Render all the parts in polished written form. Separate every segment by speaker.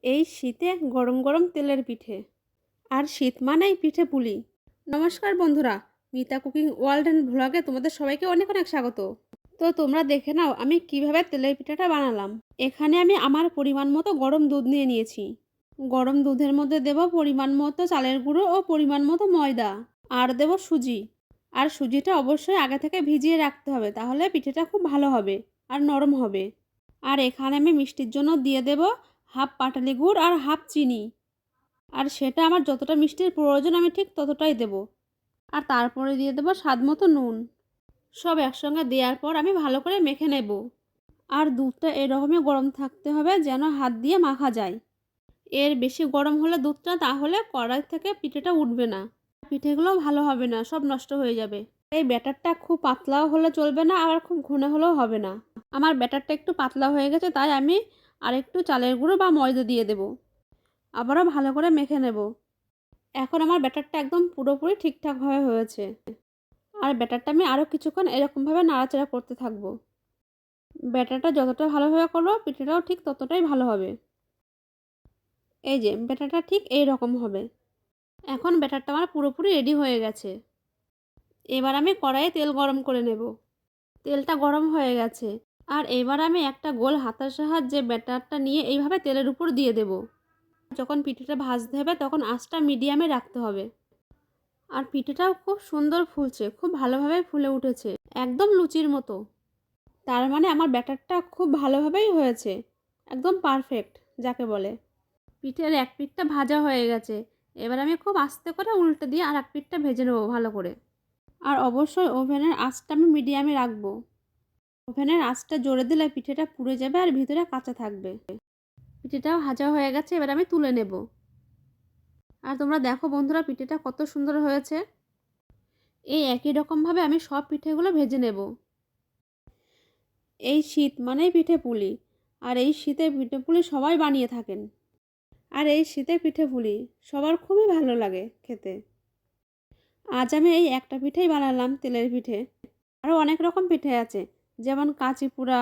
Speaker 1: এই শীতে গরম গরম তেলের পিঠে, আর শীত মানেই পিঠে পুলি। নমস্কার বন্ধুরা, মিতা কুকিং ওয়ার্ল্ড অ্যান্ড ভ্লগে তোমাদের সবাইকে অনেক অনেক স্বাগত। তো তোমরা দেখে নাও আমি কিভাবে তেলের পিঠাটা বানালাম। এখানে আমি আমার পরিমাণ মতো গরম দুধ নিয়ে নিয়েছি। গরম দুধের মধ্যে দেব পরিমাণ মতো চালের গুঁড়ো ও পরিমাণ মতো ময়দা, আর দেব সুজি। আর সুজিটা অবশ্যই আগে থেকে ভিজিয়ে রাখতে হবে, তাহলে পিঠেটা খুব ভালো হবে আর নরম হবে। আর এখানে আমি মিষ্টির জন্য দিয়ে দেব হাফ পাটালি গুড় আর হাফ চিনি। আর সেটা আমার যতটা মিষ্টির প্রয়োজন আমি ঠিক ততটাই দেব। আর তারপরে দিয়ে দেব স্বাদ মতো নুন। সব একসঙ্গে দেওয়ার পর আমি ভালো করে মেখে নেব। আর দুধটা এরকমই গরম থাকতে হবে যেন হাত দিয়ে মাখা যায়। এর বেশি গরম হলে দুধটা, তাহলে কড়াই থেকে পিঠেটা উঠবে না, পিঠেগুলো ভালো হবে না, সব নষ্ট হয়ে যাবে। এই ব্যাটারটা খুব পাতলাও হলে চলবে না, আবার খুব ঘন হলেও হবে না। আমার ব্যাটারটা একটু পাতলা হয়ে গেছে, তাই আমি আরেকটু চালের গুঁড়ো বা ময়দা দিয়ে দেব। আবারও ভালো করে মেখে নেব। এখন আমার ব্যাটারটা একদম পুরোপুরি ঠিকঠাকভাবে হয়েছে। আর ব্যাটারটা আমি আরও কিছুক্ষণ এরকমভাবে নাড়াচাড়া করতে থাকবো। ব্যাটারটা যতটা ভালোভাবে করবো পিঠেটাও ঠিক ততটাই ভালো হবে। এই যে ব্যাটারটা ঠিক এই রকম হবে। এখন ব্যাটারটা আমার পুরোপুরি রেডি হয়ে গেছে। এবার আমি কড়াইয়ে তেল গরম করে নেব। তেলটা গরম হয়ে গেছে। আর এবার আমি একটা গোল হাতার সাহায্যে ব্যাটারটা নিয়ে এইভাবে তেলের উপর দিয়ে দেব। যখন পিঠেটা ভাজতে হবে তখন আঁচটা মিডিয়ামে রাখতে হবে। আর পিঠেটাও খুব সুন্দর ফুলছে, খুব ভালোভাবে ফুলে উঠেছে, একদম লুচির মতো। তার মানে আমার ব্যাটারটা খুব ভালোভাবেই হয়েছে, একদম পারফেক্ট যাকে বলে। পিঠের এক পিঠটা ভাজা হয়ে গেছে। এবার আমি খুব আস্তে করে উল্টে দিয়ে আর এক পিঠটা ভেজে নেবো ভালো করে। আর অবশ্যই ওভেনের আঁচটা আমি মিডিয়ামে রাখবো। ওভেনের আঁচটা জোরে দিলে পিঠেটা পুড়ে যাবে আর ভিতরে কাঁচা থাকবে। পিঠেটাও ভাজা হয়ে গেছে, এবার আমি তুলে নেব। আর তোমরা দেখো বন্ধুরা, পিঠেটা কত সুন্দর হয়েছে। এই একই রকমভাবে আমি সব পিঠেগুলো ভেজে নেব। এই শীত মানেই পিঠে পুলি, আর এই শীতে পিঠে পুলি সবাই বানিয়ে থাকেন। আর এই শীতে পিঠে পুলি সবার খুবই ভালো লাগে খেতে। আজ আমি এই একটা পিঠেই বানালাম, তেলের পিঠে। আরও অনেক রকম পিঠে আছে, যেমন কাঁচি পোড়া,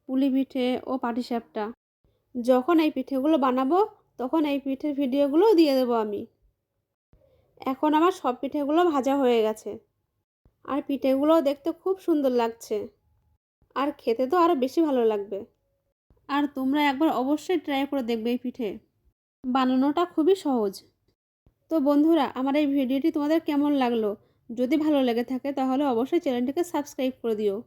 Speaker 1: পুলি পিঠে ও পাটিসাপটা। যখন এই পিঠেগুলো বানাবো তখন এই পিঠের ভিডিওগুলোও দিয়ে দেবো আমি। এখন আমার সব পিঠেগুলো ভাজা হয়ে গেছে। আর পিঠেগুলোও দেখতে খুব সুন্দর লাগছে। আর খেতে তো আরও বেশি ভালো লাগবে। আর তোমরা একবার অবশ্যই ট্রাই করে দেখবে এই পিঠে। বানানোটা খুবই সহজ। তো বন্ধুরা, আমার এই ভিডিওটি তোমাদের কেমন লাগলো? যদি ভালো লেগে থাকে তাহলে অবশ্যই চ্যানেলটিকে সাবস্ক্রাইব করে দিও।